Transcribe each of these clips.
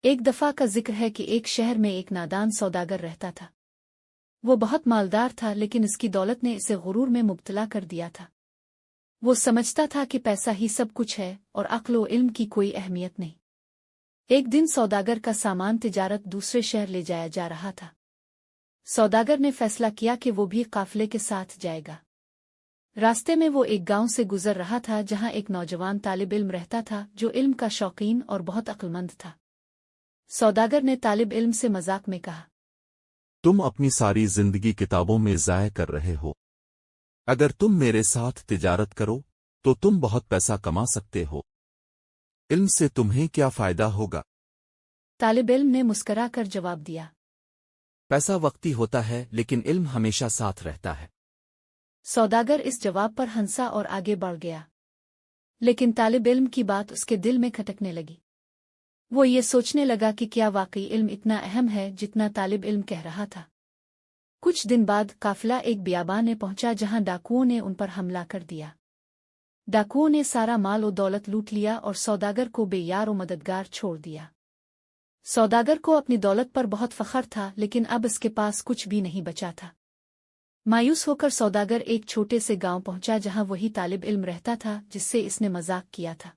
ایک دفعہ کا ذکر ہے کہ ایک شہر میں ایک نادان سوداگر رہتا تھا۔ وہ بہت مالدار تھا لیکن اس کی دولت نے اسے غرور میں مبتلا کر دیا تھا۔ وہ سمجھتا تھا کہ پیسہ ہی سب کچھ ہے اور عقل و علم کی کوئی اہمیت نہیں۔ ایک دن سوداگر کا سامان تجارت دوسرے شہر لے جایا جا رہا تھا۔ سوداگر نے فیصلہ کیا کہ وہ بھی قافلے کے ساتھ جائے گا۔ راستے میں وہ ایک گاؤں سے گزر رہا تھا جہاں ایک نوجوان طالب علم رہتا تھا جو علم کا شوقین اور بہت عقلمند تھا۔ سوداگر نے طالب علم سے مذاق میں کہا، تم اپنی ساری زندگی کتابوں میں ضائع کر رہے ہو۔ اگر تم میرے ساتھ تجارت کرو تو تم بہت پیسہ کما سکتے ہو۔ علم سے تمہیں کیا فائدہ ہوگا؟ طالب علم نے مسکرا کر جواب دیا، پیسہ وقتی ہوتا ہے لیکن علم ہمیشہ ساتھ رہتا ہے۔ سوداگر اس جواب پر ہنسا اور آگے بڑھ گیا، لیکن طالب علم کی بات اس کے دل میں کھٹکنے لگی۔ وہ یہ سوچنے لگا کہ کیا واقعی علم اتنا اہم ہے جتنا طالب علم کہہ رہا تھا۔ کچھ دن بعد قافلہ ایک بیابان میں پہنچا جہاں ڈاکوؤں نے ان پر حملہ کر دیا۔ ڈاکوؤں نے سارا مال و دولت لوٹ لیا اور سوداگر کو بے یار و مددگار چھوڑ دیا۔ سوداگر کو اپنی دولت پر بہت فخر تھا لیکن اب اس کے پاس کچھ بھی نہیں بچا تھا۔ مایوس ہو کر سوداگر ایک چھوٹے سے گاؤں پہنچا جہاں وہی طالب علم رہتا تھا جس سے اس نے مذاق کیا تھا۔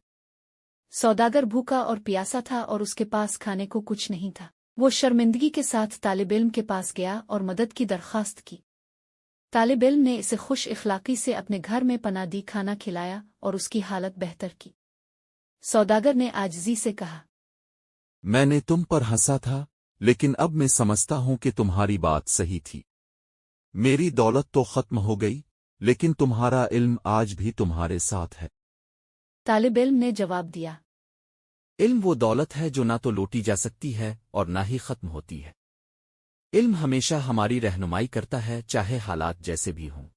سوداگر بھوکا اور پیاسا تھا اور اس کے پاس کھانے کو کچھ نہیں تھا۔ وہ شرمندگی کے ساتھ طالب علم کے پاس گیا اور مدد کی درخواست کی۔ طالب علم نے اسے خوش اخلاقی سے اپنے گھر میں پناہ دی، کھانا کھلایا اور اس کی حالت بہتر کی۔ سوداگر نے عاجزی سے کہا، میں نے تم پر ہنسا تھا لیکن اب میں سمجھتا ہوں کہ تمہاری بات صحیح تھی۔ میری دولت تو ختم ہو گئی لیکن تمہارا علم آج بھی تمہارے ساتھ ہے۔ طالب علم نے جواب دیا، علم وہ دولت ہے جو نہ تو لوٹی جا سکتی ہے اور نہ ہی ختم ہوتی ہے۔ علم ہمیشہ ہماری رہنمائی کرتا ہے چاہے حالات جیسے بھی ہوں۔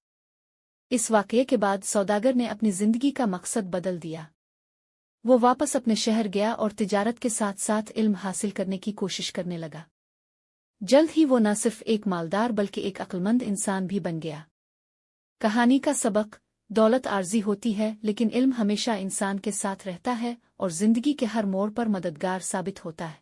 اس واقعے کے بعد سوداگر نے اپنی زندگی کا مقصد بدل دیا۔ وہ واپس اپنے شہر گیا اور تجارت کے ساتھ ساتھ علم حاصل کرنے کی کوشش کرنے لگا۔ جلد ہی وہ نہ صرف ایک مالدار بلکہ ایک عقلمند انسان بھی بن گیا۔ کہانی کا سبق: دولت عارضی ہوتی ہے لیکن علم ہمیشہ انسان کے ساتھ رہتا ہے اور زندگی کے ہر موڑ پر مددگار ثابت ہوتا ہے۔